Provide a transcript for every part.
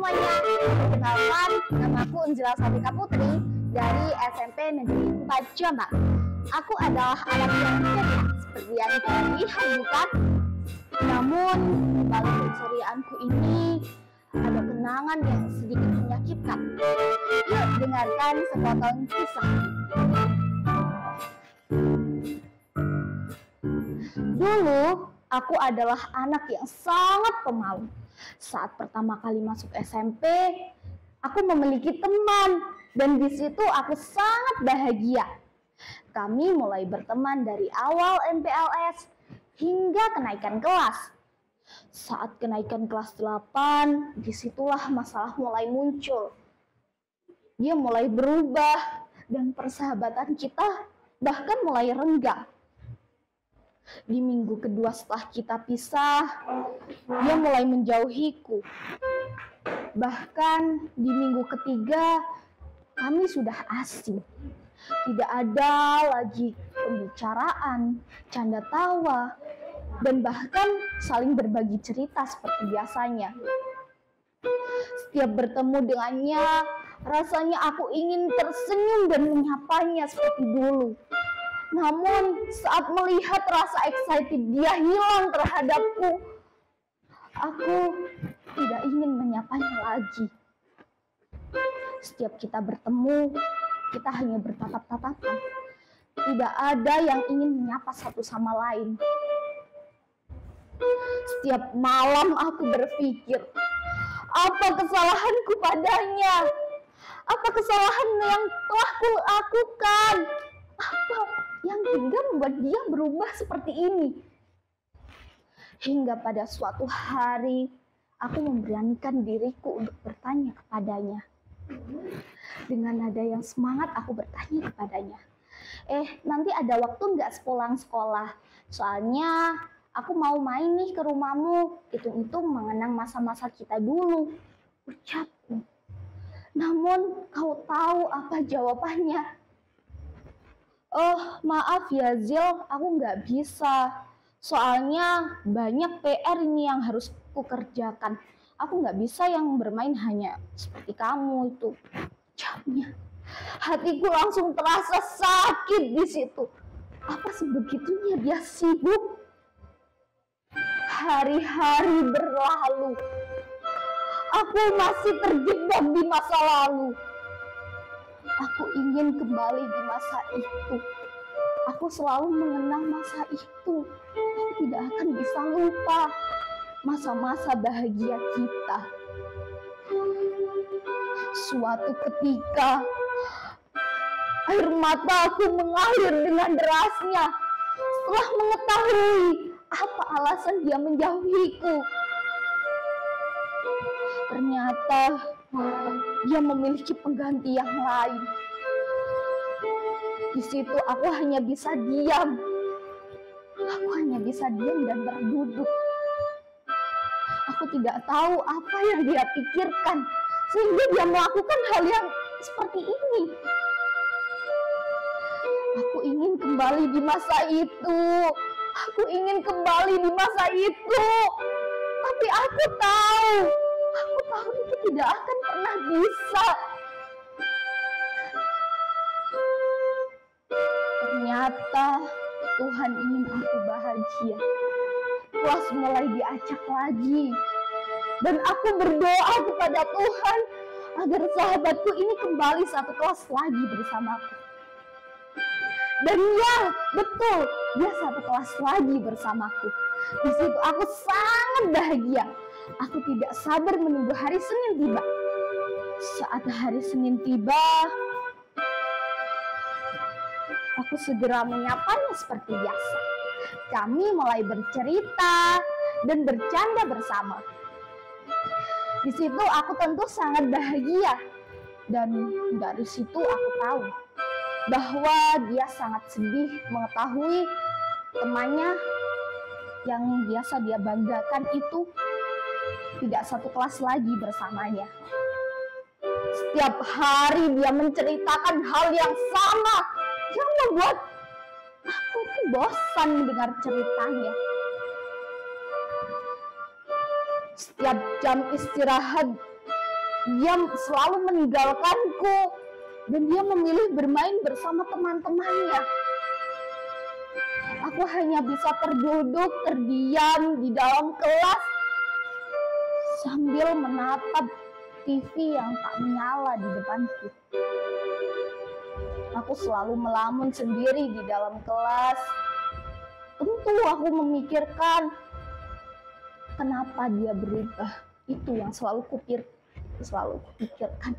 semuanya, perkenalkan namaku Unjila Sabrika Putri dari SMP Negeri 4 Jombang. Aku adalah anak yang ceria, seperti yang terlihat bukan? Namun, di balik keceriaanku ini ada kenangan yang sedikit menyakitkan. Yuk dengarkan sepotong kisah. Dulu, aku adalah anak yang sangat pemalu. Saat pertama kali masuk SMP, aku memiliki teman dan di situ aku sangat bahagia. Kami mulai berteman dari awal MPLS hingga kenaikan kelas. Saat kenaikan kelas 8, disitulah masalah mulai muncul. Dia mulai berubah dan persahabatan kita bahkan mulai renggang. Di minggu kedua setelah kita pisah, dia mulai menjauhiku. Bahkan di minggu ketiga, kami sudah asing. Tidak ada lagi pembicaraan, canda tawa, dan bahkan saling berbagi cerita seperti biasanya. Setiap bertemu dengannya, rasanya aku ingin tersenyum dan menyapanya seperti dulu. Namun saat melihat rasa excited dia hilang terhadapku, aku tidak ingin menyapanya lagi. Setiap kita bertemu, kita hanya bertatap-tatapan. Tidak ada yang ingin menyapa satu sama lain. Setiap malam aku berpikir, apa kesalahanku padanya? Apa kesalahan yang telah kulakukan? Apa yang hingga membuat dia berubah seperti ini? Hingga pada suatu hari, aku memberanikan diriku untuk bertanya kepadanya. Dengan nada yang semangat aku bertanya kepadanya, nanti ada waktu nggak sepulang sekolah? Soalnya aku mau main nih ke rumahmu, hitung-hitung mengenang masa-masa kita dulu, ucapku. Namun kau tahu apa jawabannya? Oh, maaf ya Zil, aku nggak bisa. Soalnya banyak PR ini yang harus kukerjakan. Aku nggak bisa yang bermain hanya seperti kamu itu. Ucapnya. Hatiku langsung terasa sakit di situ. Apa sebegitunya dia sibuk? Hari-hari berlalu. Aku masih terjebak di masa lalu. Aku ingin kembali di masa itu. Aku selalu mengenang masa itu. Aku tidak akan bisa lupa masa-masa bahagia kita. Suatu ketika, air mata aku mengalir dengan derasnya setelah mengetahui apa alasan dia menjauhiku. Ternyata dia memiliki pengganti yang lain. Di situ aku hanya bisa diam. Aku hanya bisa diam dan berduduk. Aku tidak tahu apa yang dia pikirkan sehingga dia melakukan hal yang seperti ini. Aku ingin kembali di masa itu. Aku ingin kembali di masa itu. Tapi aku tahu itu tidak akan pernah bisa. Ternyata Tuhan ingin aku bahagia. Kelas mulai diacak lagi. Dan aku berdoa kepada Tuhan agar sahabatku ini kembali satu kelas lagi bersamaku. Dan ya, betul, dia satu kelas lagi bersamaku. Di situ aku sangat bahagia. Aku tidak sabar menunggu hari Senin tiba. Saat hari Senin tiba, aku segera menyapanya seperti biasa. Kami mulai bercerita dan bercanda bersama. Di situ aku tentu sangat bahagia. Dan dari situ aku tahu bahwa dia sangat sedih mengetahui temannya yang biasa dia banggakan itu tidak satu kelas lagi bersamanya. Setiap hari dia menceritakan hal yang sama yang membuat aku bosan mendengar ceritanya. Setiap jam istirahat Dia selalu meninggalkanku dan dia memilih bermain bersama teman-temannya. Aku hanya bisa terduduk, terdiam di dalam kelas sambil menatap TV yang tak menyala di depanku. Aku selalu melamun sendiri di dalam kelas. Tentu aku memikirkan kenapa dia berubah. Itu yang selalu kupikirkan.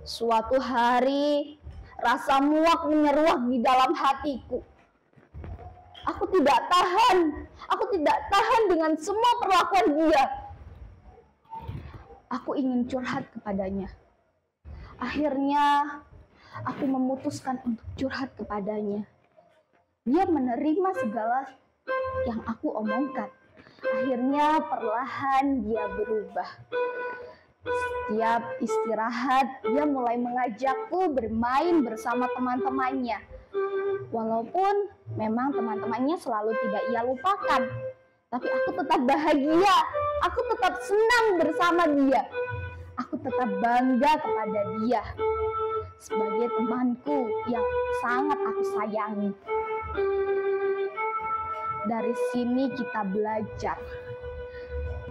Suatu hari rasa muak menyeruak di dalam hatiku. Aku tidak tahan dengan semua perlakuan dia. Aku ingin curhat kepadanya. Akhirnya aku memutuskan untuk curhat kepadanya. Dia menerima segala yang aku omongkan. Akhirnya perlahan dia berubah. Setiap istirahat dia mulai mengajakku bermain bersama teman-temannya. Walaupun memang teman-temannya selalu tidak ia lupakan, tapi aku tetap bahagia. Aku tetap senang bersama dia. Aku tetap bangga kepada dia sebagai temanku yang sangat aku sayangi. Dari sini kita belajar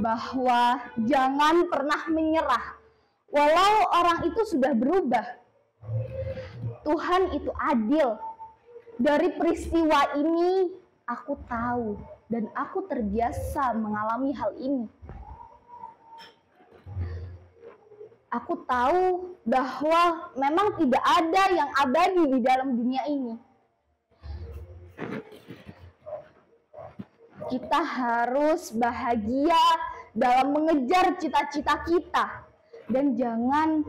bahwa jangan pernah menyerah. Walau orang itu sudah berubah, Tuhan itu adil. Dari peristiwa ini aku tahu dan aku terbiasa mengalami hal ini. Aku tahu bahwa memang tidak ada yang abadi di dalam dunia ini. Kita harus bahagia dalam mengejar cita-cita kita dan jangan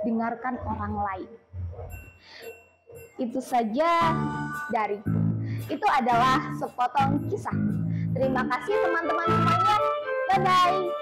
dengarkan orang lain. Itu saja dariku. Itu adalah sepotong kisah. Terima kasih teman-teman semuanya. Bye-bye.